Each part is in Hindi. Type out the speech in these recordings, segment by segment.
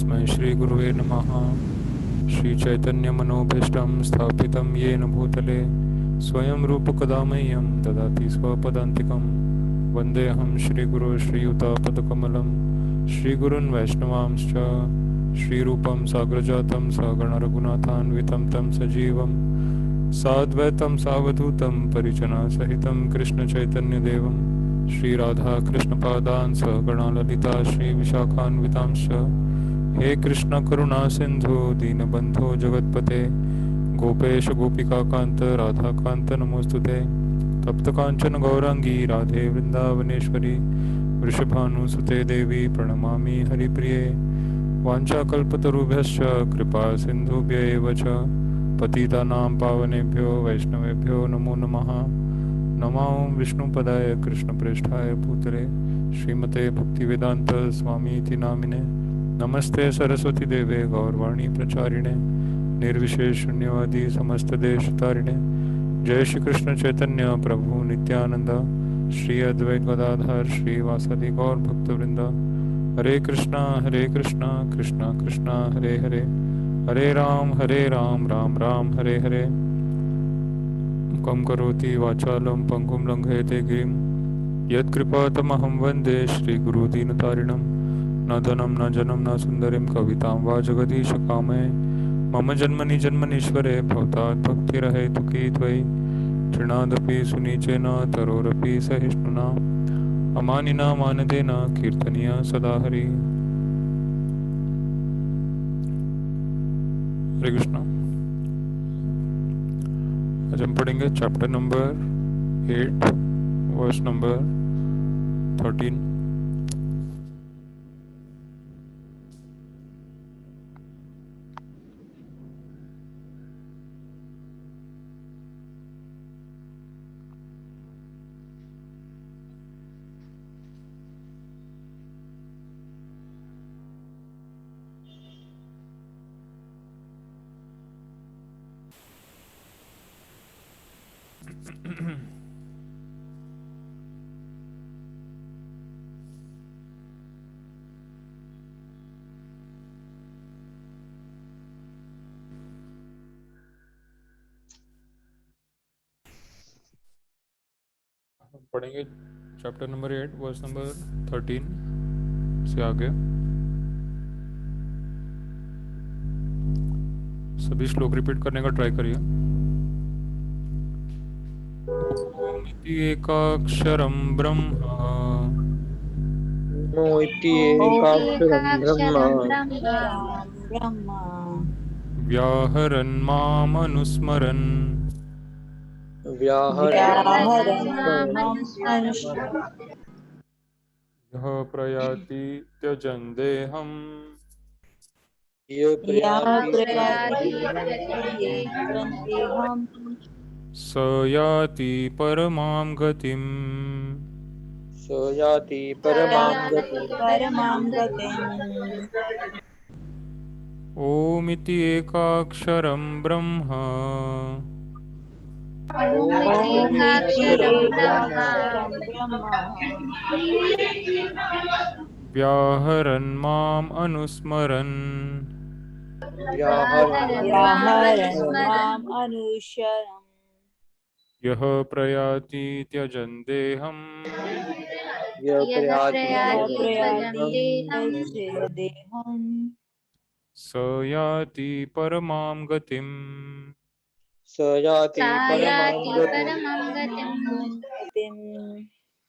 तस्मै श्री गुरुवे नमः। श्री चैतन्य मनोभीष्टं स्थापितं येन भूतले स्वयं रूप कदा मह्यं ददाति स्वपदान्तिकं। वन्देऽहं श्रीगुरो श्रीयुतापदकमलं श्रीगुरुन् वैष्णवांश्च श्रीरूपं साग्रजातं सहगण रघुनाथान्वितं तं सजीवं साद्वैतं सावधूतं परिजनसहितं कृष्णचैतन्यदेवं श्रीराधा कृष्णपादान् सहगणा ललिता श्रीविशाखान्वितांश्च। हे कृष्ण करुणा सिंधु दीनबंधो जगत्पते गोपेश गोपिकाकांत राधाकांत नमोस्तुते। तप्त कांचन गौरांगी राधे वृंदावनेश्वरी वृषभानुसुते देवी प्रणमामि हरिप्रिये। वाञ्छाकल्पतरुभ्यश्च कृपा सिन्धुभ्य एव च पतितानां पावनेभ्यो वैष्णवेभ्यो नमो नमः। नमो विष्णुपदाय कृष्णप्रेष्ठाय भूतले श्रीमते भक्तिवेदांत स्वामीति नामिने। नमस्ते सरस्वती देवे गौरवाणी प्रचारिणे निर्विशेष शून्यवादी समस्त देश तारिणे। जय श्री कृष्ण चैतन्य प्रभु नित्यानंद श्री अद्वैत गदाधर श्रीवासादि गौर भक्तवृंद। हरे कृष्णा कृष्णा कृष्णा हरे हरे हरे राम राम राम हरे हरे। कम करोति वाचालं पंगुं लंघयते गिरिं यत्कृपातमहं वन्दे श्रीगुरुदीनतारिणं। न धनं न जनं न सुन्दरीं कवितां वा जगदीशकामये मम जन्मनि जन्मनीश्वरे भवतात् भक्तिरहेतुकी त्वयि। तृणादपि सुनीचेन तरोरपि सहिष्णुना अमानिना मानदेन कीर्तनीय सदा हरि। हरे कृष्णा। आज हम पढ़ेंगे चैप्टर नंबर 8 वर्स नंबर 13। पढ़ेंगे चैप्टर नंबर 8 वर्स नंबर 13 से आगे। सभी श्लोक रिपीट करने का ट्राई करिए। ओम इति एकाक्षरं ब्रह्म नो इति एकाक्षरं ब्रह्म व्याहरन् मामनुस्मरन् व्याहरन् यः प्रयाति त्यजन् देहम् स याति परमां गतिम्। स याति परमां गतिम्। ओम इति एकाक्षरं ब्रह्म व्याहरन् माम् अनुस्मरन् यः प्रयाति त्यजन् देहम् स याति परमां गतिम्। स याति परमां गतिम्।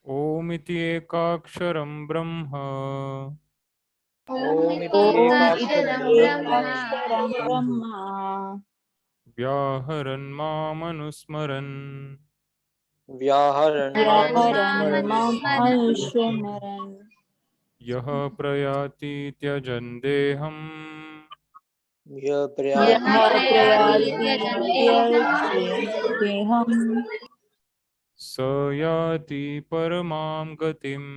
ओम इति एकाक्षरं ब्रह्म ओम इति एकाक्षरं ब्रह्म व्याहरन् माम् अनुस्मरन् व्याहरन् अनुस्मरन् यः प्रयाति त्यजन् देहम् यः स याति परमां गतिम्।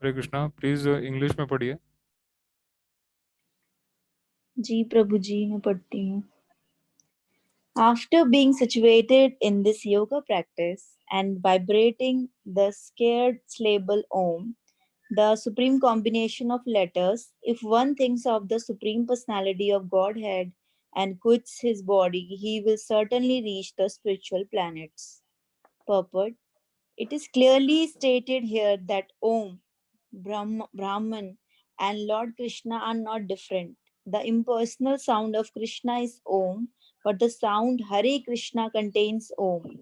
हरे कृष्णा। प्लीज इंग्लिश में पढ़िए। जी प्रभु जी, मैं पढ़ती हूँ। After being situated in this yoga practice and vibrating the scared syllable Om, the supreme combination of letters. If one thinks of the supreme personality of Godhead and quits his body, he will certainly reach the spiritual planets. Purport. It is clearly stated here that Om, Brahman, and Lord Krishna are not different. The impersonal sound of Krishna is Om, but the sound Hare Krishna contains Om.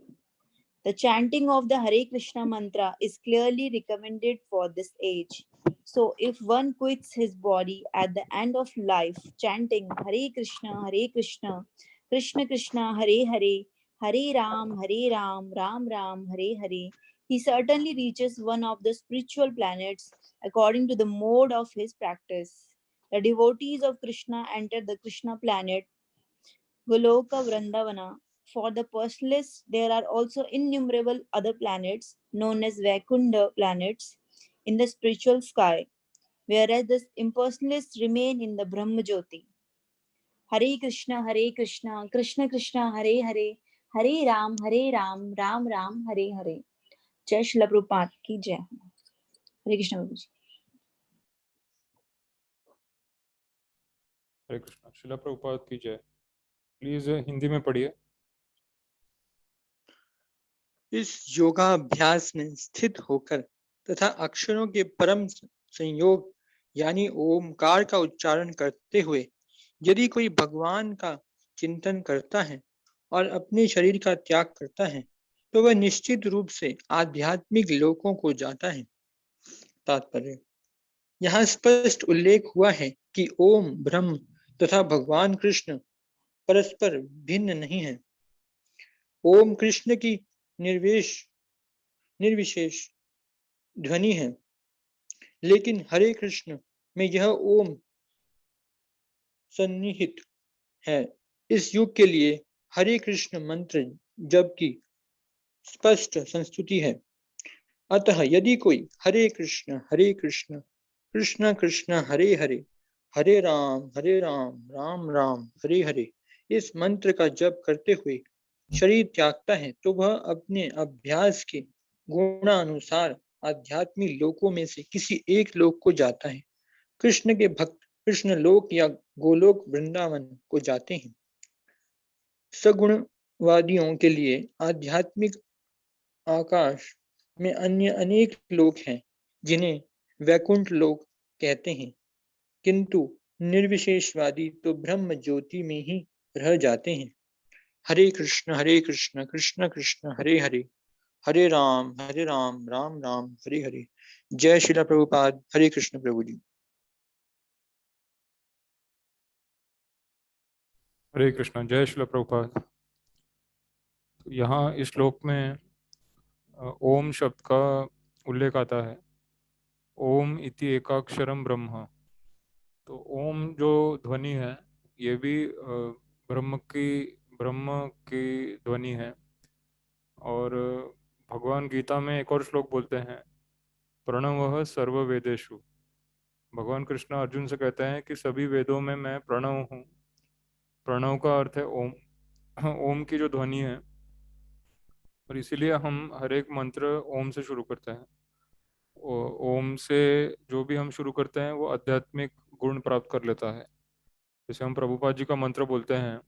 The chanting of the Hare Krishna mantra is clearly recommended for this age. So, if one quits his body at the end of life chanting Hare Krishna, Krishna Krishna, Hare Hare, Hare Ram, Ram Ram, Hare Hare, he certainly reaches one of the spiritual planets according to the mode of his practice. The devotees of Krishna enter the Krishna planet Goloka Vrindavana. For the personalists, there are also innumerable other planets known as Vaikunta planets in the spiritual sky, whereas the impersonalists remain in the Brahma Jyoti. Hare Krishna, Krishna Krishna, Hare Hare, Hare Ram, Ram Ram, Hare Hare. जय श्रील प्रभुपाद की जय. हरे कृष्ण प्रभु जी. हरे कृष्णा. शिला प्रभुपाद की जय. प्लीज हिंदी में पढ़िए. इस योगाभ्यास में स्थित होकर तथा अक्षरों के परम संयोग यानी ओमकार का उच्चारण करते हुए यदि कोई भगवान का चिंतन करता है और अपने शरीर का त्याग करता है तो वह निश्चित रूप से आध्यात्मिक लोकों को जाता है. तात्पर्य. यहाँ स्पष्ट उल्लेख हुआ है कि ओम ब्रह्म तथा भगवान कृष्ण परस्पर भिन्न नहीं है. ओम कृष्ण की निर्विशेष ध्वनि है, लेकिन हरे कृष्ण में यह ओम सन्निहित है. इस युग के लिए हरे कृष्ण मंत्र जप की स्पष्ट संस्तुति है. अतः यदि कोई हरे कृष्ण कृष्ण कृष्ण हरे हरे, हरे राम राम राम हरे हरे इस मंत्र का जप करते हुए शरीर त्यागता है तो वह अपने अभ्यास के गुणानुसार आध्यात्मिक लोकों में से किसी एक लोक को जाता है. कृष्ण के भक्त कृष्ण लोक या गोलोक वृंदावन को जाते हैं. सगुणवादियों के लिए आध्यात्मिक आकाश में अन्य अनेक लोक हैं जिन्हें वैकुंठ लोक कहते हैं, किंतु निर्विशेषवादी तो ब्रह्म ज्योति में ही रह जाते हैं. हरे कृष्ण कृष्ण कृष्ण हरे हरे, हरे राम राम राम हरे हरे. जय श्रील प्रभुपाद. हरे कृष्ण प्रभु जी. हरे कृष्णा. जय श्रील प्रभुपाद. तो यहाँ इस श्लोक में ओम शब्द का उल्लेख आता है. ओम इति एकाक्षरम ब्रह्म. तो ओम जो ध्वनि है ये भी ब्रह्म की ध्वनि है. और भगवान गीता में एक और श्लोक बोलते हैं प्रणवः सर्व वेदेषु. भगवान कृष्ण अर्जुन से कहते हैं कि सभी वेदों में मैं प्रणव हूँ. प्रणव का अर्थ है ओम. ओम की जो ध्वनि है, और इसीलिए हम हर एक मंत्र ओम से शुरू करते हैं. ओम से जो भी हम शुरू करते हैं वो आध्यात्मिक गुण प्राप्त कर लेता है. जैसे हम प्रभुपाद जी का मंत्र बोलते हैं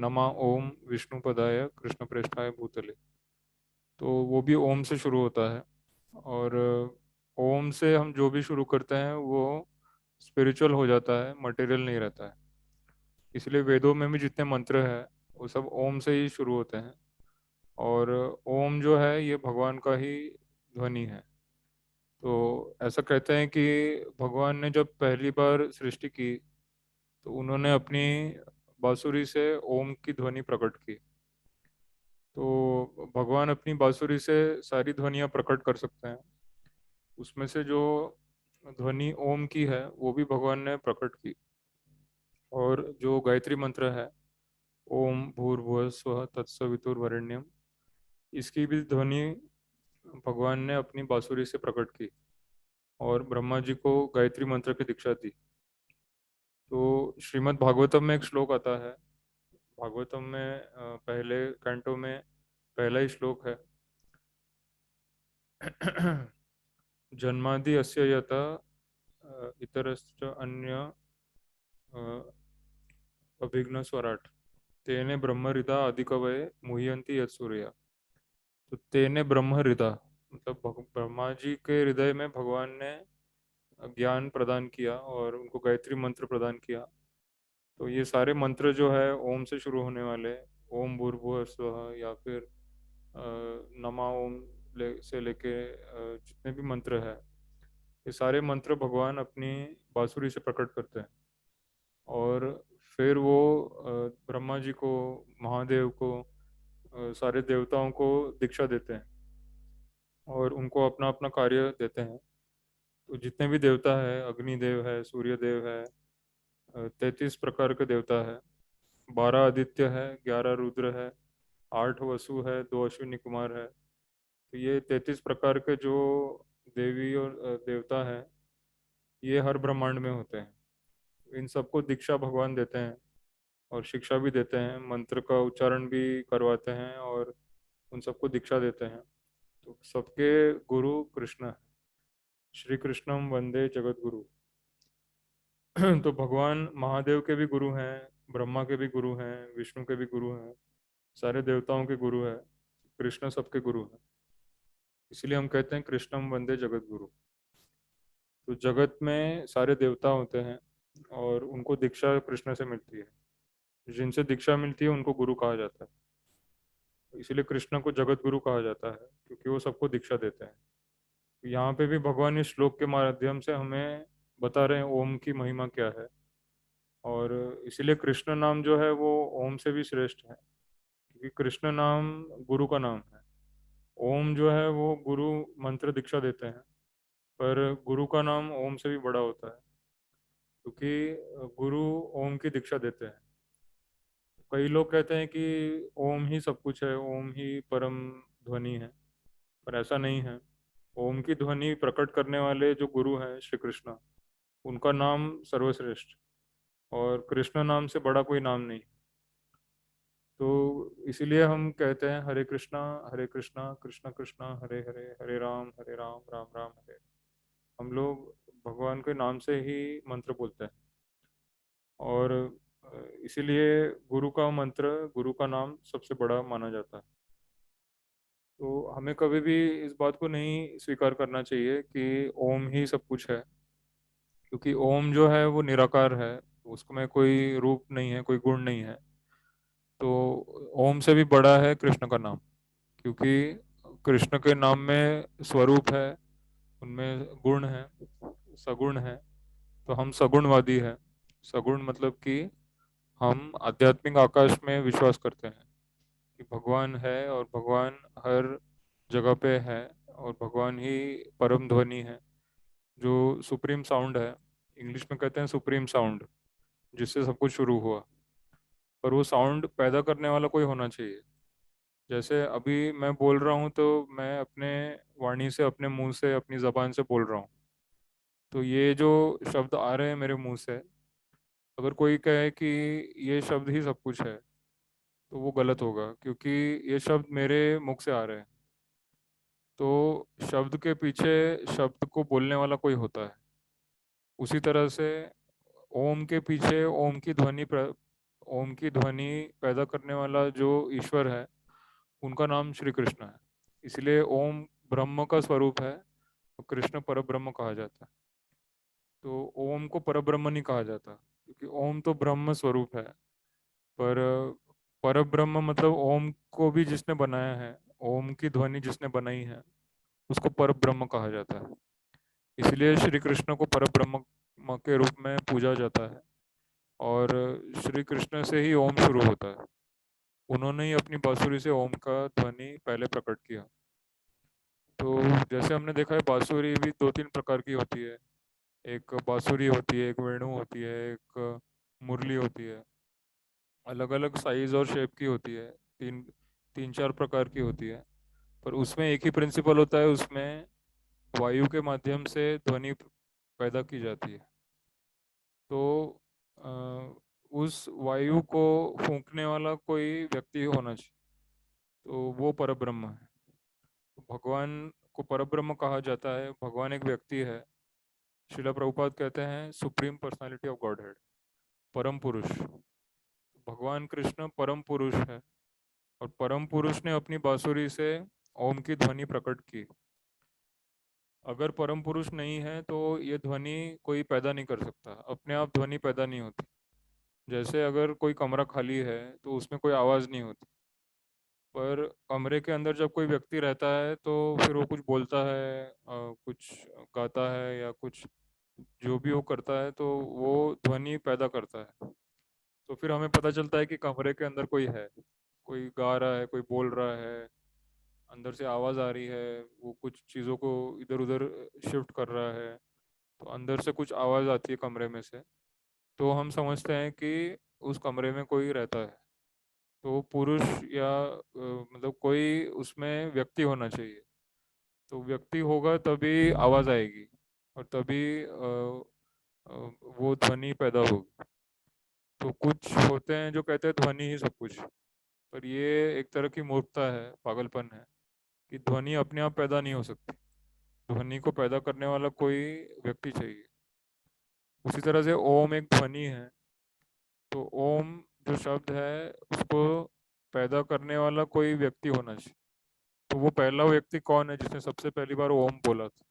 नमा ओम विष्णुपदाय कृष्ण प्रेष्ठाय भूतले, तो वो भी ओम से शुरू होता है. और ओम से हम जो भी शुरू करते हैं वो स्पिरिचुअल हो जाता है, मटेरियल नहीं रहता है. इसलिए वेदों में भी जितने मंत्र हैं वो सब ओम से ही शुरू होते हैं. और ओम जो है ये भगवान का ही ध्वनि है. तो ऐसा कहते हैं कि भगवान ने जब पहली बार सृष्टि की तो उन्होंने अपनी बांसुरी से ओम की ध्वनि प्रकट की. तो भगवान अपनी बांसुरी से सारी ध्वनियाँ प्रकट कर सकते हैं. उसमें से जो ध्वनि ओम की है वो भी भगवान ने प्रकट की. और जो गायत्री मंत्र है ओम भूर्भुवः स्वः तत्सवितुर्वरेण्यम, इसकी भी ध्वनि भगवान ने अपनी बांसुरी से प्रकट की और ब्रह्मा जी को गायत्री मंत्र की दीक्षा दी. तो श्रीमद् भागवतम में एक श्लोक आता है. भागवतम में पहले कैंटो में पहला ही श्लोक है जन्मादि अस्य यथा इतरश्च अन्य अभिघ्न स्वराट तेने ब्रह्महृदा अधिकवये मुह्यंती यत्सूर्या। तो तेने ब्रह्महृदा मतलब ब्रह्मा जी के हृदय में भगवान ने ज्ञान प्रदान किया और उनको गायत्री मंत्र प्रदान किया। तो ये सारे मंत्र जो है ओम से शुरू होने वाले, ओम भूर्भुवः स्वः या फिर नमा ओम से लेके जितने भी मंत्र है, ये सारे मंत्र भगवान अपनी बांसुरी से प्रकट करते हैं। और फिर वो ब्रह्मा जी को, महादेव को, सारे देवताओं को दीक्षा देते हैं और उनको अपना अपना कार्य देते हैं। तो जितने भी देवता है, अग्निदेव है, सूर्य देव है, 33 प्रकार के देवता है, 12 आदित्य है, 11 रुद्र है, 8 वसु है, 2 अश्विनी कुमार है। तो ये 33 प्रकार के जो देवी और देवता है, ये हर ब्रह्मांड में होते हैं। इन सबको दीक्षा भगवान देते हैं और शिक्षा भी देते हैं, मंत्र का उच्चारण भी करवाते हैं और उन सबको दीक्षा देते हैं। तो सबके गुरु कृष्ण है। श्री कृष्णम वंदे जगत गुरु। तो भगवान महादेव के भी गुरु हैं, ब्रह्मा के भी गुरु हैं, विष्णु के भी गुरु हैं, सारे देवताओं के गुरु हैं। कृष्ण सबके गुरु हैं, इसलिए हम कहते हैं कृष्णम वंदे जगत गुरु। तो जगत में सारे देवता होते हैं और उनको दीक्षा कृष्ण से मिलती है। जिनसे दीक्षा मिलती है उनको गुरु कहा जाता है। इसलिए कृष्ण को जगत गुरु कहा जाता है क्योंकि वो सबको दीक्षा देते हैं। यहाँ पे भी भगवान इस श्लोक के माध्यम से हमें बता रहे हैं ओम की महिमा क्या है। और इसीलिए कृष्ण नाम जो है वो ओम से भी श्रेष्ठ है, क्योंकि कृष्ण नाम गुरु का नाम है। ओम जो है वो गुरु मंत्र दीक्षा देते हैं, पर गुरु का नाम ओम से भी बड़ा होता है, क्योंकि गुरु ओम की दीक्षा देते हैं। कई लोग कहते हैं कि ओम ही सब कुछ है, ओम ही परम ध्वनि है, पर ऐसा नहीं है। ओम की ध्वनि प्रकट करने वाले जो गुरु हैं श्री कृष्ण, उनका नाम सर्वश्रेष्ठ, और कृष्ण नाम से बड़ा कोई नाम नहीं। तो इसीलिए हम कहते हैं हरे कृष्णा कृष्ण कृष्णा हरे हरे, हरे राम राम राम हरे। हम लोग भगवान के नाम से ही मंत्र बोलते हैं। और इसीलिए गुरु का मंत्र, गुरु का नाम सबसे बड़ा माना जाता है। तो हमें कभी भी इस बात को नहीं स्वीकार करना चाहिए कि ओम ही सब कुछ है, क्योंकि ओम जो है वो निराकार है, उसमें कोई रूप नहीं है, कोई गुण नहीं है। तो ओम से भी बड़ा है कृष्ण का नाम, क्योंकि कृष्ण के नाम में स्वरूप है, उनमें गुण है, सगुण है। तो हम सगुणवादी हैं। सगुण मतलब कि हम आध्यात्मिक आकाश में विश्वास करते हैं कि भगवान है और भगवान हर जगह पे है, और भगवान ही परम ध्वनि है, जो सुप्रीम साउंड है। इंग्लिश में कहते हैं सुप्रीम साउंड, जिससे सब कुछ शुरू हुआ। पर वो साउंड पैदा करने वाला कोई होना चाहिए। जैसे अभी मैं बोल रहा हूँ तो मैं अपने वाणी से, अपने मुंह से, अपनी जबान से बोल रहा हूँ। तो ये जो शब्द आ रहे हैं मेरे मुंह से, अगर कोई कहे कि ये शब्द ही सब कुछ है, तो वो गलत होगा, क्योंकि ये शब्द मेरे मुख से आ रहे हैं। तो शब्द के पीछे शब्द को बोलने वाला कोई होता है। उसी तरह से ओम के पीछे ओम की ध्वनि पैदा करने वाला जो ईश्वर है, उनका नाम श्री कृष्ण है। इसलिए ओम ब्रह्म का स्वरूप है और कृष्ण परब्रह्म कहा जाता है। तो ओम को परब्रह्म नहीं कहा जाता, क्योंकि ओम तो ब्रह्म स्वरूप है। पर परब्रह्म मतलब ओम को भी जिसने बनाया है, ओम की ध्वनि जिसने बनाई है, उसको परब्रह्म कहा जाता है। इसलिए श्री कृष्ण को परब्रह्म के रूप में पूजा जाता है। और श्री कृष्ण से ही ओम शुरू होता है। उन्होंने ही अपनी बांसुरी से ओम का ध्वनि पहले प्रकट किया। तो जैसे हमने देखा है, बांसुरी भी 2-3 प्रकार की होती है। एक बांसुरी होती है, एक वेणु होती है, एक मुरली होती है। अलग अलग साइज और शेप की होती है, तीन 3-4 प्रकार की होती है। पर उसमें एक ही प्रिंसिपल होता है, उसमें वायु के माध्यम से ध्वनि पैदा की जाती है। तो अ, उस वायु को फूंकने वाला कोई व्यक्ति होना चाहिए, तो वो परब्रह्म है। तो भगवान को परब्रह्म कहा जाता है। भगवान एक व्यक्ति है। श्रीला प्रभुपाद कहते हैं supreme personality of God head, परम पुरुष। भगवान कृष्ण परम पुरुष है और परम पुरुष ने अपनी बांसुरी से ओम की ध्वनि प्रकट की। अगर परम पुरुष नहीं है तो ये ध्वनि कोई पैदा नहीं कर सकता, अपने आप ध्वनि पैदा नहीं होती। जैसे अगर कोई कमरा खाली है तो उसमें कोई आवाज़ नहीं होती, पर कमरे के अंदर जब कोई व्यक्ति रहता है तो फिर वो कुछ बोलता है, कुछ गाता है या कुछ जो भी वो करता है तो वो ध्वनि पैदा करता है। तो फिर हमें पता चलता है कि कमरे के अंदर कोई है, कोई गा रहा है, कोई बोल रहा है, अंदर से आवाज़ आ रही है, वो कुछ चीज़ों को इधर उधर शिफ्ट कर रहा है। तो अंदर से कुछ आवाज़ आती है कमरे में से, तो हम समझते हैं कि उस कमरे में कोई रहता है। तो पुरुष या मतलब कोई उसमें व्यक्ति होना चाहिए। तो व्यक्ति होगा तभी आवाज़ आएगी और तभी वो ध्वनि पैदा होगी। तो कुछ होते हैं जो कहते हैं ध्वनि ही सब कुछ, पर ये एक तरह की मूर्खता है, पागलपन है कि ध्वनि अपने आप पैदा नहीं हो सकती। ध्वनि को पैदा करने वाला कोई व्यक्ति चाहिए। उसी तरह से ओम एक ध्वनि है। तो ओम जो शब्द है उसको पैदा करने वाला कोई व्यक्ति होना चाहिए। तो वो पहला व्यक्ति कौन है जिसने सबसे पहली बार ओम बोला था,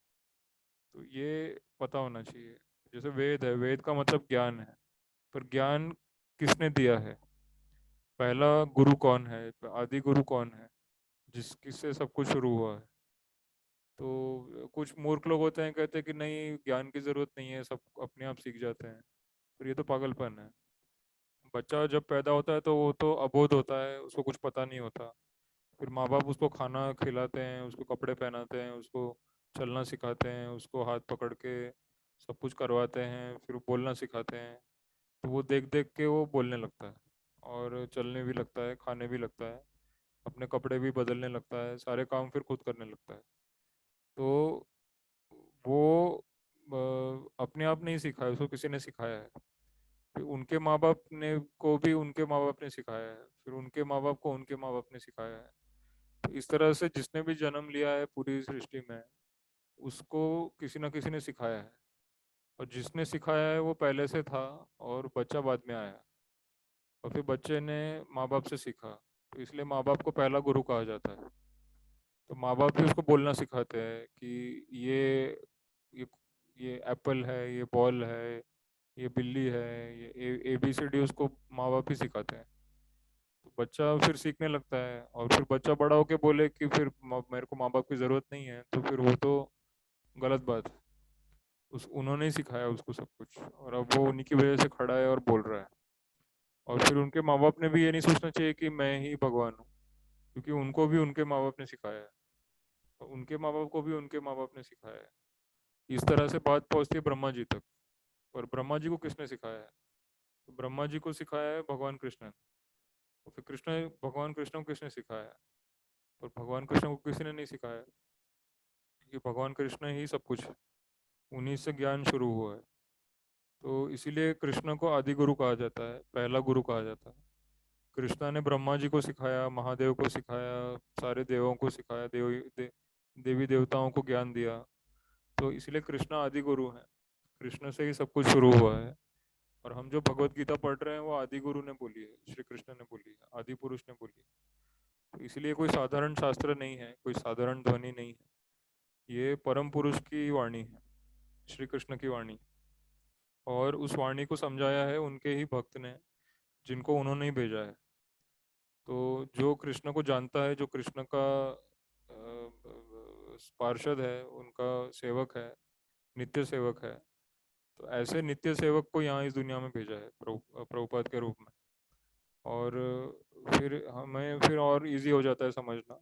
तो ये पता होना चाहिए। जैसे वेद है, वेद का मतलब ज्ञान है, पर ज्ञान किसने दिया है? पहला गुरु कौन है, आदि गुरु कौन है जिससे सब कुछ शुरू हुआ है? तो कुछ मूर्ख लोग होते हैं, कहते हैं कि नहीं ज्ञान की जरूरत नहीं है, सब अपने आप सीख जाते हैं। पर ये तो पागलपन है। बच्चा जब पैदा होता है तो वो तो अबोध होता है, उसको कुछ पता नहीं होता। फिर माँ बाप उसको खाना खिलाते हैं, उसको कपड़े पहनाते हैं, उसको चलना सिखाते हैं, उसको हाथ पकड़ के सब कुछ करवाते हैं, फिर बोलना सिखाते हैं। तो वो देख देख के वो बोलने लगता है और चलने भी लगता है, खाने भी लगता है, अपने कपड़े भी बदलने लगता है, सारे काम फिर खुद करने लगता है। तो वो अपने आप नहीं सीखा है, उसको किसी ने सिखाया है। फिर उनके माँ बाप ने को भी उनके माँ बाप ने सिखाया है, फिर उनके माँ बाप को उनके माँ बाप ने सिखाया है। तो इस तरह से जिसने भी जन्म लिया है पूरी सृष्टि में, उसको किसी ना किसी ने सिखाया है। और जिसने सिखाया है वो पहले से था और बच्चा बाद में आया, और फिर बच्चे ने माँ बाप से सीखा। तो इसलिए माँ बाप को पहला गुरु कहा जाता है। तो माँ बाप भी उसको बोलना सिखाते हैं कि ये ये एप्पल है, ये बॉल है, ये बिल्ली है, ये ABCD उसको माँ बाप ही सिखाते हैं। तो बच्चा फिर सीखने लगता है, और फिर बच्चा बड़ा होके बोले कि फिर मेरे को माँ बाप की ज़रूरत नहीं है, तो फिर वो तो गलत बात है। उन्होंने ही सिखाया उसको सब कुछ, और अब वो उन्हीं की वजह से खड़ा है और बोल रहा है। और फिर उनके माँ बाप ने भी ये नहीं सोचना चाहिए कि मैं ही भगवान हूँ, क्योंकि उनको भी उनके माँ बाप ने सिखाया है, और उनके माँ बाप को भी उनके माँ बाप ने सिखाया है। इस तरह से बात पहुँचती है ब्रह्मा जी तक। और ब्रह्मा जी को किसने सिखाया है? तो ब्रह्मा जी को सिखाया है भगवान कृष्ण ने। और फिर भगवान कृष्ण को किसने सिखाया है? और भगवान कृष्ण को किसी ने नहीं सिखाया, क्योंकि भगवान कृष्ण ही सब कुछ है, उन्हीं से ज्ञान शुरू हुआ है। तो इसीलिए कृष्ण को आदि गुरु कहा जाता है, पहला गुरु कहा जाता है। कृष्णा ने ब्रह्मा जी को सिखाया, महादेव को सिखाया, सारे देवों को सिखाया, देवी देवताओं को ज्ञान दिया। तो इसलिए कृष्णा आदि गुरु है, कृष्ण से ही सब कुछ शुरू हुआ है। और हम जो भगवत गीता पढ़ रहे हैं वो आदि गुरु ने बोली है, श्री कृष्ण ने बोली है, आदि पुरुष ने बोली है। तो इसलिए कोई साधारण शास्त्र नहीं है, कोई साधारण ध्वनि नहीं है, ये परम पुरुष की वाणी है, श्री कृष्ण की वाणी। और उस वाणी को समझाया है उनके ही भक्त ने, जिनको उन्होंने ही भेजा है। तो जो कृष्ण को जानता है, जो कृष्ण का पार्षद है, उनका सेवक है, नित्य सेवक है, तो ऐसे नित्य सेवक को यहाँ इस दुनिया में भेजा है प्रभुपाद के रूप में। और फिर हमें फिर और इजी हो जाता है समझना,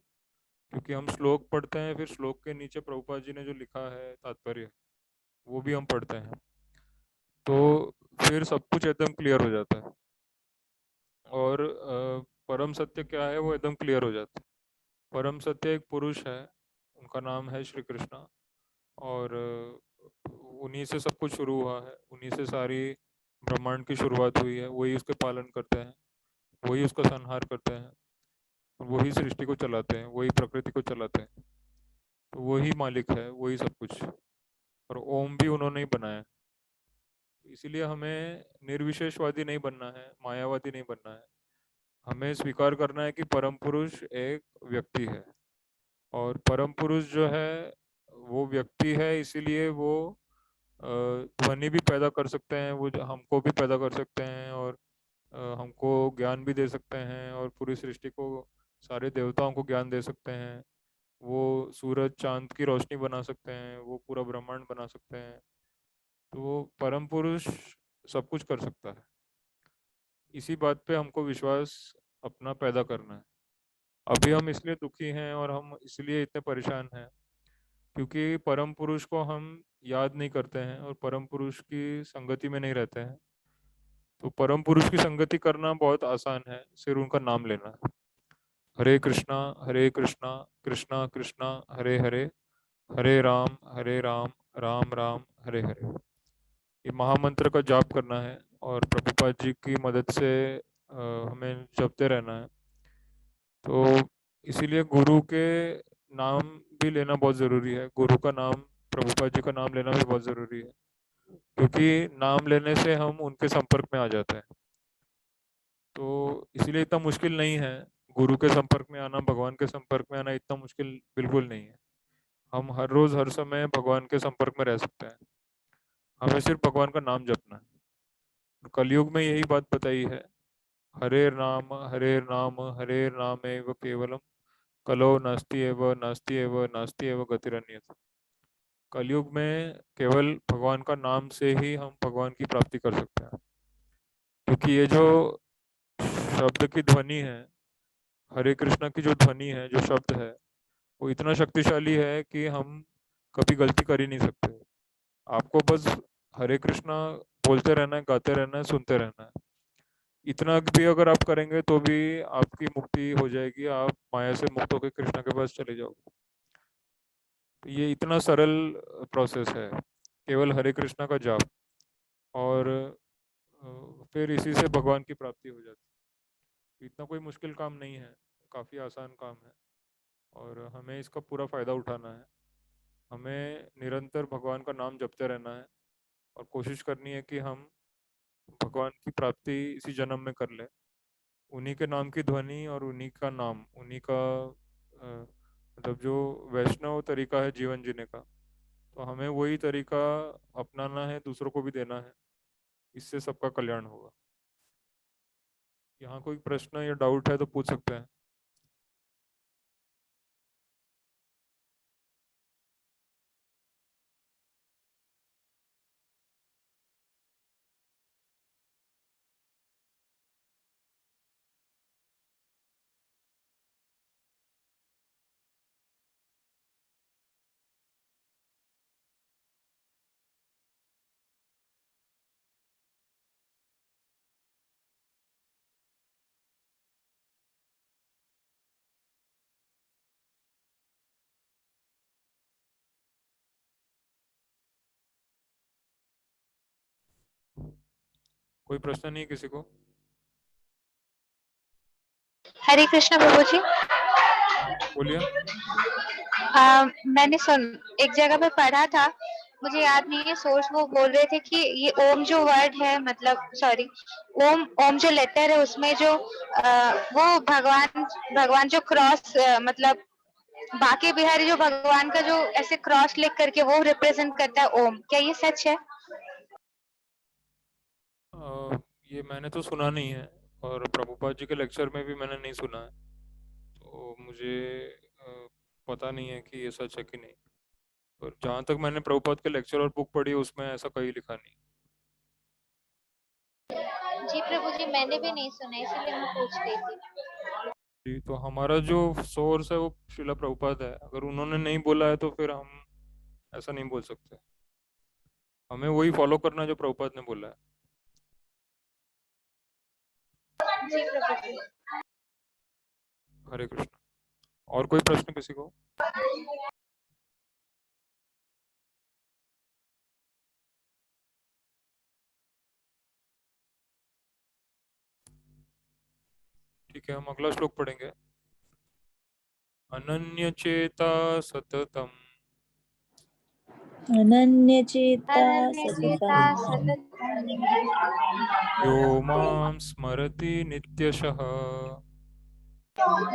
क्योंकि हम श्लोक पढ़ते हैं, फिर श्लोक के नीचे प्रभुपाद जी ने जो लिखा है तात्पर्य, वो भी हम पढ़ते हैं, तो फिर सब कुछ एकदम क्लियर हो जाता है। और परम सत्य क्या है वो एकदम क्लियर हो जाता है। परम सत्य एक पुरुष है, उनका नाम है श्री कृष्णा। और उन्हीं से सब कुछ शुरू हुआ है, उन्हीं से सारी ब्रह्मांड की शुरुआत हुई है, वही उसके पालन करते हैं, वही उसका संहार करते हैं, और वही सृष्टि को चलाते हैं, वही प्रकृति को चलाते हैं। तो वही मालिक है, वही सब कुछ, और ओम भी उन्होंने ही बनाया। तो इसीलिए हमें निर्विशेषवादी नहीं बनना है, मायावादी नहीं बनना है। हमें स्वीकार करना है कि परम पुरुष एक व्यक्ति है, और परम पुरुष जो है वो व्यक्ति है, इसीलिए वो ध्वनि भी पैदा कर सकते हैं, वो हमको भी पैदा कर सकते हैं, और हमको ज्ञान भी दे सकते हैं, और पूरी सृष्टि को, सारे देवताओं को ज्ञान दे सकते हैं। वो सूरज चांद की रोशनी बना सकते हैं, वो पूरा ब्रह्मांड बना सकते हैं। तो वो परम पुरुष सब कुछ कर सकता है। इसी बात पे हमको विश्वास अपना पैदा करना है। अभी हम इसलिए दुखी हैं और हम इसलिए इतने परेशान हैं क्योंकि परम पुरुष को हम याद नहीं करते हैं और परम पुरुष की संगति में नहीं रहते हैं। तो परम पुरुष की संगति करना बहुत आसान है, सिर्फ उनका नाम लेना है। हरे कृष्णा कृष्णा कृष्णा हरे हरे, हरे राम राम राम हरे हरे। ये महामंत्र का जाप करना है और प्रभुपाद जी की मदद से हमें जपते रहना है। तो इसीलिए गुरु के नाम भी लेना बहुत ज़रूरी है। गुरु का नाम, प्रभुपाद जी का नाम लेना भी बहुत ज़रूरी है, क्योंकि नाम लेने से हम उनके संपर्क में आ जाते हैं। तो इसीलिए इतना मुश्किल नहीं है गुरु के संपर्क में आना, भगवान के संपर्क में आना इतना मुश्किल बिल्कुल नहीं है। हम हर रोज़ हर समय भगवान के संपर्क में रह सकते हैं। हमें सिर्फ भगवान का नाम जपना है। कलयुग में यही बात बताई है, हरे नाम एव केवलम, कलो नास्ति एव नास्ति एव गतिरन्यत्। कलयुग में केवल भगवान का नाम से ही हम भगवान की प्राप्ति कर सकते हैं, क्योंकि ये जो शब्द की ध्वनि है, हरे कृष्णा की जो ध्वनि है, जो शब्द है, वो इतना शक्तिशाली है कि हम कभी गलती कर ही नहीं सकते। आपको बस हरे कृष्णा बोलते रहना है, गाते रहना है, सुनते रहना है। इतना भी अगर आप करेंगे तो भी आपकी मुक्ति हो जाएगी, आप माया से मुक्त होकर कृष्णा के पास चले जाओगे। तो ये इतना सरल प्रोसेस है, केवल हरे कृष्णा का जाप, और फिर इसी से भगवान की प्राप्ति हो जाती है। इतना कोई मुश्किल काम नहीं है, काफ़ी आसान काम है, और हमें इसका पूरा फ़ायदा उठाना है। हमें निरंतर भगवान का नाम जपते रहना है और कोशिश करनी है कि हम भगवान की प्राप्ति इसी जन्म में कर लें। उन्हीं के नाम की ध्वनि और उन्हीं का नाम, उन्हीं का मतलब जो वैष्णव तरीका है जीवन जीने का, तो हमें वही तरीका अपनाना है, दूसरों को भी देना है। इससे सबका कल्याण होगा। यहाँ कोई प्रश्न या डाउट है तो पूछ सकते हैं। कोई प्रश्न नहीं किसी को? हरे कृष्णा प्रभु जी। बोलिए। मैंने एक जगह पे पढ़ा था, मुझे याद नहीं है सोर्स, वो बोल रहे थे कि ये ओम जो वर्ड है, मतलब सॉरी, ओम ओम जो लेटर है उसमें जो वो भगवान जो क्रॉस, मतलब बाके बिहारी जो भगवान का जो ऐसे क्रॉस लिख करके वो रिप्रेजेंट करता है ओम, क्या ये सच है? ये मैंने तो सुना नहीं है, और प्रभुपाद जी के लेक्चर में भी मैंने नहीं सुना है, तो मुझे पता नहीं है कि ये सच है कि नहीं। पर जहाँ तक मैंने प्रभुपाद के लेक्चर और बुक पढ़ी उसमें ऐसा कहीं लिखा नहीं। जी प्रभु जी, मैंने भी नहीं सुना, इसीलिए मैं पूछ रही थी। जी, तो हमारा जो सोर्स है वो शिला प्रभुपाद है। अगर उन्होंने नहीं बोला है तो फिर हम ऐसा नहीं बोल सकते। हमें वही फॉलो करना है जो प्रभुपाद ने बोला है। जी प्रभु जी। हरे कृष्ण। और कोई प्रश्न किसी को? ठीक है, हम अगला श्लोक पढ़ेंगे। अनन्य चेता सततम अनन्यचेता अनन्यचेता सततं सततं यो मां स्मरति नित्यशः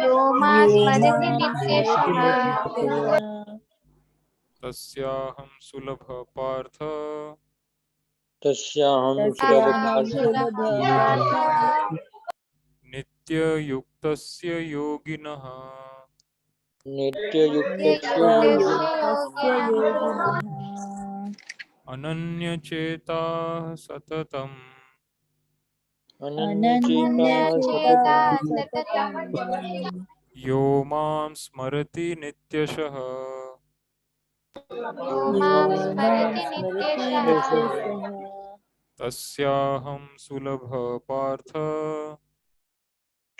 यो मां यो स्मरति मां नित्यशः स्मरति नित्यशः तस्याहं सुलभ पार्थ तस्याहं सुलभ तस्याहं पार्थ सुलभ पार्थ नित्ययुक्तस्य योगिनः नित्ययुक्तस्य योगिनः नित्ययुक्तस्य योगिनः अनन्यचेताः सततम् अनन्यचेताः अनन्यचेता सततं सततम् यो मां स्मरति नित्यशः यो यो मां मां स्मरति स्मरति नित्यशः नित्यशः तस्याहं सुलभ पार्थ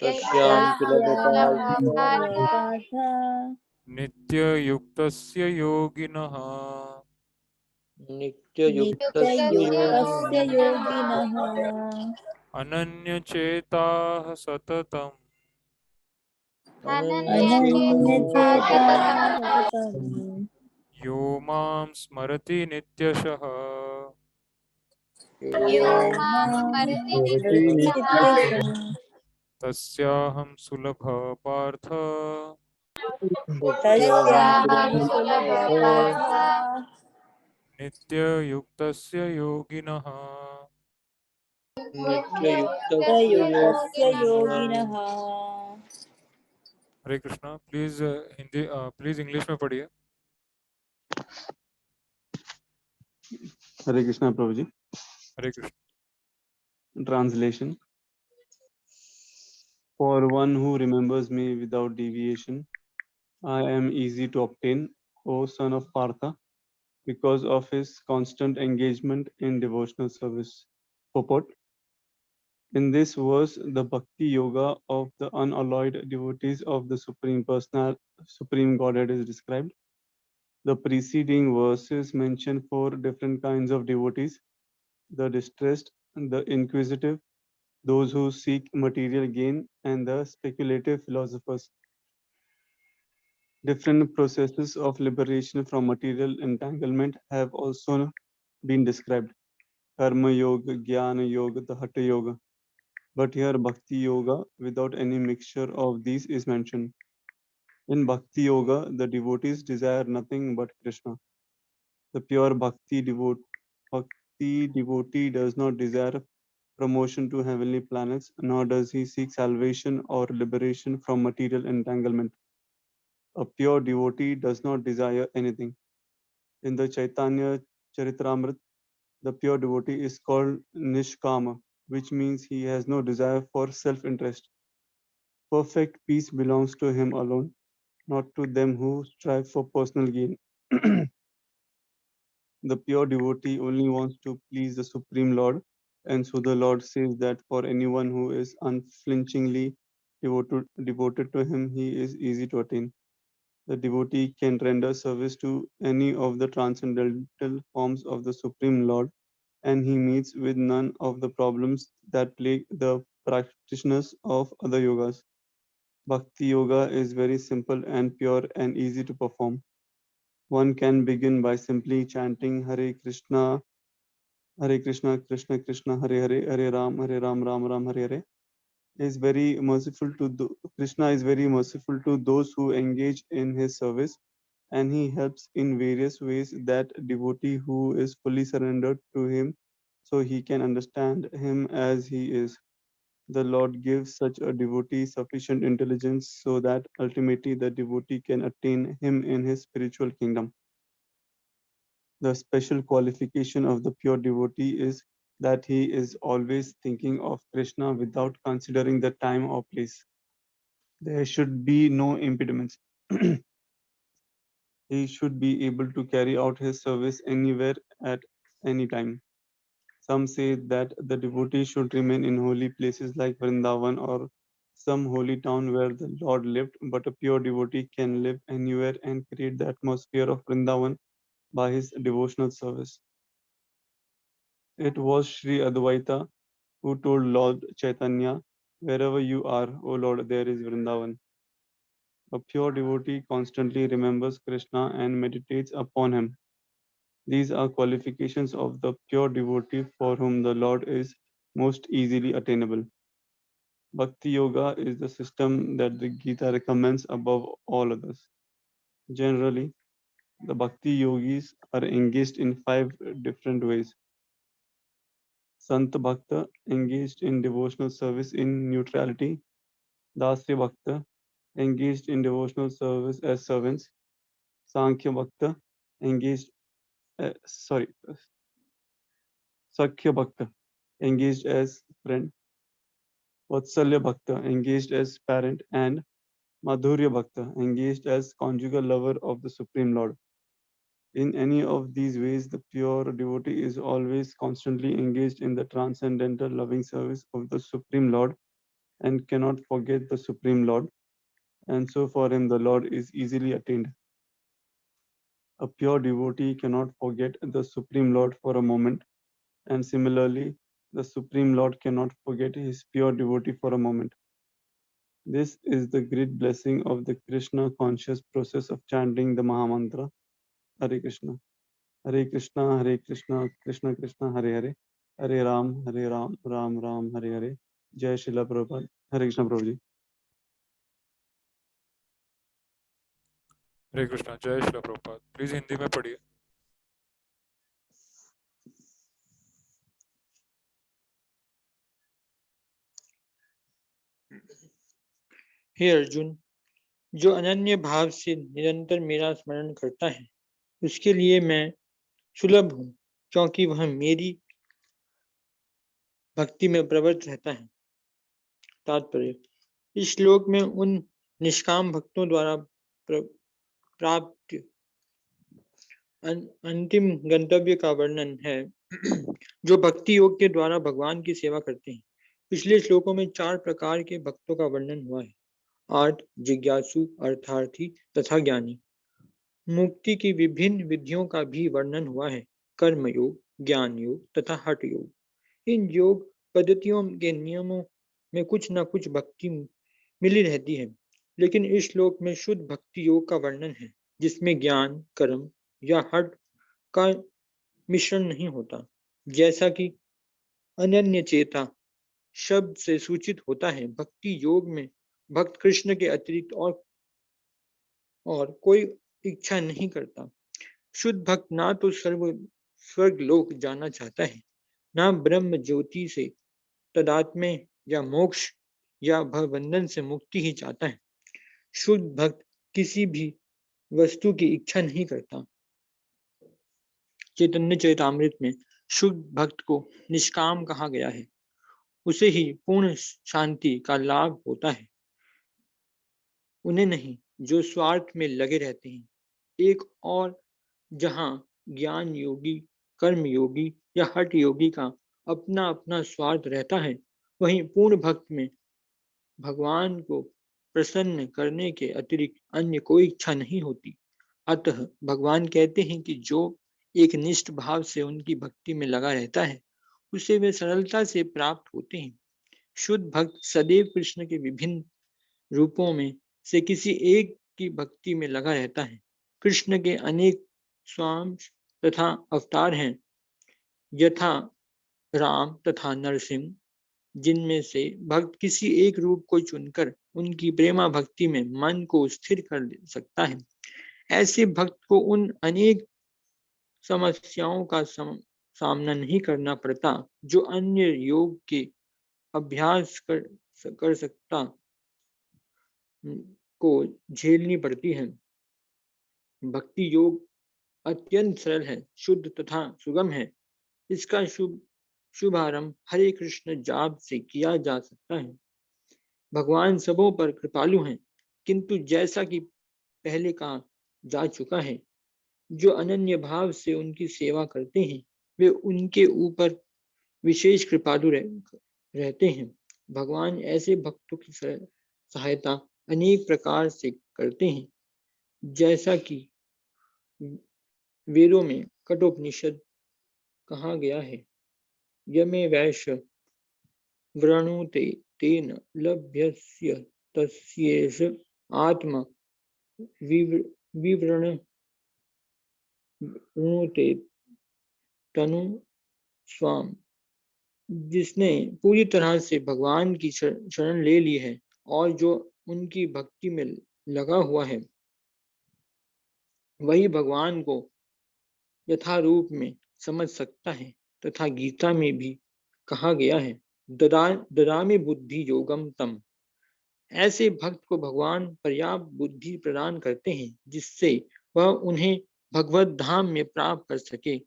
तस्यां सुलभ तस्याहं पार्थ सुलभ पार्थ नित्ययुक्तस्य योगिनः नित्ययुक्तस्य नित्ययुक्तस्य योगिनः योगिनः अनन्यचेताः सततम् अनन्यचेताः अनन्यचेता सततं सततम् यो मां स्मरति नित्यशः यो यो यो मां मां मां स्मरति स्मरति स्मरति नित्यशः नित्यशः नित्यशः तस्याहं सुलभ पार्थ तस्याहं तस्याहं सुलभ तस्याहं सुलभ सुलभ पार्थ पार्थ पार्थ नित्ययुक्तस्य योगिनः नित्ययुक्तस्य नित्ययुक्तस्य योगिनः योगिनः Hare Krishna please Hindi please English में पढ़िए Hare Krishna, Prabhuji. Hare Krishna Translation. For one who remembers me without deviation, I am easy to obtain, O son of Partha, because of his constant engagement in devotional service. Purport. In this verse, the Bhakti Yoga of the unalloyed devotees of the Supreme Godhead is described. The preceding verses mention four different kinds of devotees: the distressed, the inquisitive, those who seek material gain, and the speculative philosophers. Different processes of liberation from material entanglement have also been described: Karma Yoga, Jnana Yoga, the Hatha Yoga. But here Bhakti Yoga, without any mixture of these, is mentioned. In Bhakti Yoga, the devotees desire nothing but Krishna. The pure Bhakti devotee does not desire promotion to heavenly planets, nor does he seek salvation or liberation from material entanglement. A pure devotee does not desire anything. In the Chaitanya Charitamrita, the pure devotee is called Nishkama, which means he has no desire for self-interest. Perfect peace belongs to him alone, not to them who strive for personal gain. The pure devotee only wants to please the Supreme Lord, and so the Lord says that for anyone who is unflinchingly devoted to him, he is easy to attain. The devotee can render service to any of the transcendental forms of the Supreme Lord, and he meets with none of the problems that plague the practitioners of other yogas. Bhakti yoga is very simple and pure and easy to perform. One can begin by simply chanting Hare Krishna, Krishna Krishna, Hare Hare, Hare Ram, Ram Ram, Hare Hare. Krishna is very merciful to those who engage in his service, and he helps in various ways that devotee who is fully surrendered to him so he can understand him as he is. The Lord gives such a devotee sufficient intelligence so that ultimately the devotee can attain him in his spiritual kingdom. The special qualification of the pure devotee is that he is always thinking of Krishna without considering the time or place. There should be no impediments. He should be able to carry out his service anywhere at any time. Some say that the devotee should remain in holy places like Vrindavan or some holy town where the Lord lived, but a pure devotee can live anywhere and create the atmosphere of Vrindavan by his devotional service. It was Sri Advaita who told Lord Chaitanya, "Wherever you are, O Lord, there is Vrindavan." A pure devotee constantly remembers Krishna and meditates upon him. These are qualifications of the pure devotee for whom the Lord is most easily attainable. Bhakti Yoga is the system that the Gita recommends above all others. Generally, the Bhakti yogis are engaged in 5 different ways. Sant Bhakta, engaged in devotional service in neutrality. Dasya Bhakta, engaged in devotional service as servants. Sankhya Bhakta, engaged, Sakhya Bhakta, engaged as friend. Vatsalya Bhakta, engaged as parent. And Madhurya Bhakta, engaged as conjugal lover of the Supreme Lord. In any of these ways, the pure devotee is always constantly engaged in the transcendental loving service of the Supreme Lord and cannot forget the Supreme Lord, and so for him the Lord is easily attained. A pure devotee cannot forget the Supreme Lord for a moment, and similarly, the Supreme Lord cannot forget his pure devotee for a moment. This is the great blessing of the Krishna conscious process of chanting the Mahamantra, Hare Krishna. Hare Krishna, Hare Krishna, Krishna Krishna, Hare Hare, Hare Ram, Ram Ram, Hare Hare. Jai Srila Prabhupada. Hare Krishna Prabhuji. हरे कृष्णा, जय श्री प्रभुपाद। प्लीज हिंदी में पढ़िए। हे अर्जुन, जो अनन्य भाव से निरंतर मेरा स्मरण करता है उसके लिए मैं सुलभ हूँ, क्योंकि वह मेरी भक्ति में प्रवृत्त रहता है। तात्पर्य: इस श्लोक में उन निष्काम भक्तों द्वारा प्राप्त अंतिम गंतव्य का वर्णन है जो भक्ति योग के द्वारा भगवान की सेवा करते हैं। पिछले श्लोकों में 4 प्रकार के भक्तों का वर्णन हुआ है: आर्त, जिज्ञासु, अर्थार्थी तथा ज्ञानी। मुक्ति की विभिन्न विधियों का भी वर्णन हुआ है: कर्म योग, ज्ञान योग तथा हठ योग। इन योग पद्धतियों के नियमों में कुछ न कुछ भक्ति मिली रहती है, लेकिन इस श्लोक में शुद्ध भक्ति योग का वर्णन है जिसमें ज्ञान, कर्म या हठ का मिश्रण नहीं होता। जैसा कि अनन्य चेता शब्द से सूचित होता है, भक्ति योग में भक्त कृष्ण के अतिरिक्त और कोई इच्छा नहीं करता। शुद्ध भक्त ना तो स्वर्ग लोक जाना चाहता है, ना ब्रह्म ज्योति से तदात्म्य या मोक्ष या भवबंधन से मुक्ति ही चाहता है। शुद्ध भक्त किसी भी वस्तु की इच्छा नहीं करता। चैतन्य चरितामृत में शुद्ध भक्त को निष्काम कहा गया है, उसे ही पूर्ण शांति का लाभ होता है, उन्हें नहीं जो स्वार्थ में लगे रहते हैं। एक और जहां ज्ञान योगी, कर्म योगी या हठ योगी का अपना अपना स्वार्थ रहता है, वहीं पूर्ण भक्त में भगवान को प्रसन्न करने के अतिरिक्त अन्य कोई इच्छा नहीं होती। अतः भगवान कहते हैं कि जो एक निष्ठ भाव से उनकी भक्ति में लगा रहता है, उसे वे सरलता से प्राप्त होते हैं। शुद्ध भक्त सदैव कृष्ण के विभिन्न रूपों में से किसी एक की भक्ति में लगा रहता है। कृष्ण के अनेक स्वाम तथा अवतार हैं, यथा राम तथा नरसिंह, जिनमें से भक्त किसी एक रूप को चुनकर उनकी प्रेमा भक्ति में मन को स्थिर कर सकता है। ऐसे भक्त को उन अनेक समस्याओं का सामना नहीं करना पड़ता जो अन्य योग के अभ्यास कर सकता को झेलनी पड़ती है। भक्ति योग अत्यंत सरल है, शुद्ध तथा सुगम है। इसका शुभारंभ हरे कृष्ण जाप से किया जा सकता है। भगवान सबों पर कृपालु हैं, किंतु जैसा कि पहले कहा जा चुका है, जो अनन्य भाव से उनकी सेवा करते हैं वे उनके ऊपर विशेष कृपालु रहते हैं। भगवान ऐसे भक्तों की सहायता अनेक प्रकार से करते हैं, जैसा कि वेदों में कठोपनिषद कहा गया है, यमे वैश्य वृणुते तेन लभ्यस्य तस्येष आत्मा विवृणुते तनु स्वाम, जिसने पूरी तरह से भगवान की शरण ले ली है और जो उनकी भक्ति में लगा हुआ है, वही भगवान को यथारूप में समझ सकता है। तथा गीता में भी कहा गया है, ददामि बुद्धि योगम तम। ऐसे भक्त को भगवान पर्याप्त बुद्धि प्रदान करते हैं जिससे वह उन्हें भगवत धाम में प्राप्त कर सके।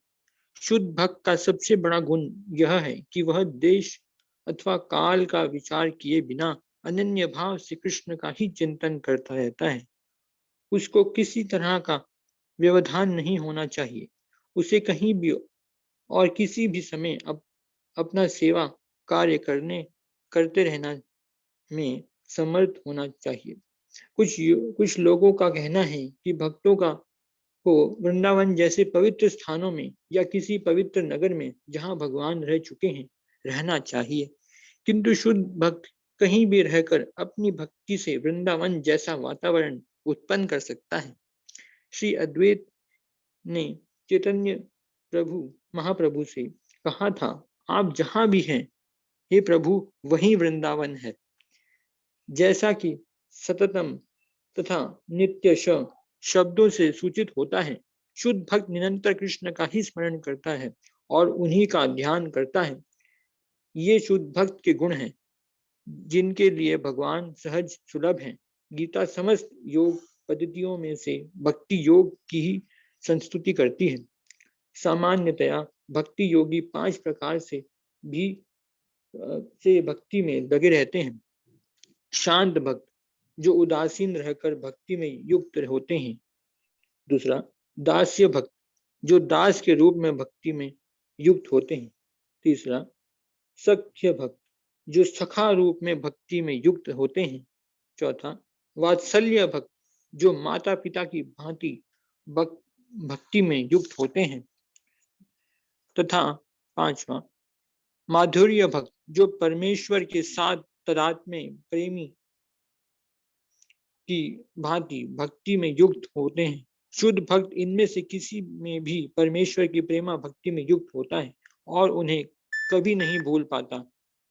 शुद्ध भक्त का सबसे बड़ा गुण यह है कि वह देश अथवा काल का विचार किए बिना अनन्य भाव से कृष्ण का ही चिंतन करता रहता है। उसको किसी तरह का व्यवधान नहीं होना चाहिए। उसे कहीं भी और किसी भी समय अपना सेवा कार्य करते रहना में समर्थ होना चाहिए। कुछ लोगों का कहना है कि भक्तों को वृंदावन जैसे पवित्र स्थानों में या किसी पवित्र नगर में जहां भगवान रह चुके हैं रहना चाहिए, किंतु शुद्ध भक्त कहीं भी रहकर अपनी भक्ति से वृंदावन जैसा वातावरण उत्पन्न कर सकता है। श्री अद्वैत ने चैतन्य महाप्रभु से कहा था, आप जहां भी हैं हे प्रभु, वही वृंदावन है। जैसा कि सततम तथा नित्य शब्दों से सूचित होता है, शुद्ध भक्त निरंतर कृष्ण का ही स्मरण करता है और उन्हीं का ध्यान करता है। ये शुद्ध भक्त के गुण हैं जिनके लिए भगवान सहज सुलभ हैं। गीता समस्त योग पद्धतियों में से भक्ति योग की ही संस्तुति करती है। सामान्यतया भक्ति योगी 5 प्रकार से भक्ति में लगे रहते हैं। शांत भक्त, जो उदासीन रहकर भक्ति में युक्त होते हैं। दूसरा, दास्य भक्त, जो दास के रूप में भक्ति में युक्त होते हैं। तीसरा, सख्य भक्त, जो सखा रूप में भक्ति में युक्त होते हैं। चौथा, वात्सल्य भक्त, जो माता पिता की भांति भक्ति में युक्त होते हैं। तथा पांचवा, माधुर्य भक्त, जो परमेश्वर के साथ तादात्म्य प्रेमी की भांति भक्ति में युक्त होते हैं। शुद्ध भक्त इनमें से किसी में भी परमेश्वर की प्रेमा भक्ति में युक्त होता है और उन्हें कभी नहीं भूल पाता,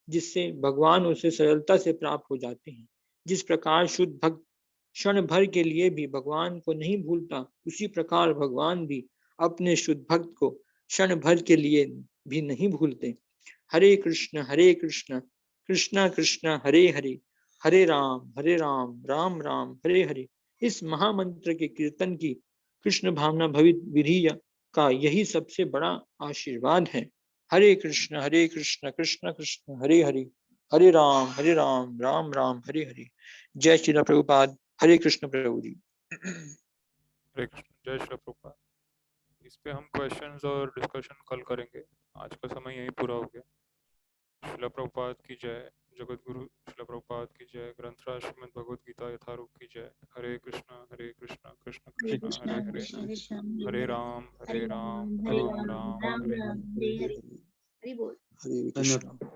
जिससे भगवान उसे सरलता से प्राप्त हो जाते हैं। जिस प्रकार शुद्ध भक्त क्षण भर के लिए भी भगवान को नहीं भूलता, उसी प्रकार भगवान भी अपने शुद्ध भक्त को क्षण भर के लिए भी नहीं भूलते। हरे कृष्ण कृष्ण कृष्ण हरे हरे, हरे राम राम राम हरे हरे। इस महामंत्र के कीर्तन की कृष्ण भावना भवित विधि का यही सबसे बड़ा आशीर्वाद है। हरे कृष्ण कृष्ण कृष्ण हरे हरे, हरे राम राम राम हरे हरे। जय श्री प्रभुपाद। हरे कृष्ण प्रभु जी। हरे कृष्ण। जय श्री प्रभुपाद। इस पे हम क्वेश्चंस और डिस्कशन कल करेंगे। आज का समय यही पूरा हो गया। श्रील प्रभुपाद की जय। जगत गुरु श्रील प्रभुपाद की जय। ग्रंथराज श्रीमद् भगवद गीता यथारूप की जय। हरे कृष्ण कृष्ण कृष्ण हरे हरे, हरे राम राम राम हरे हरे। हरि बोल। हरे कृष्ण।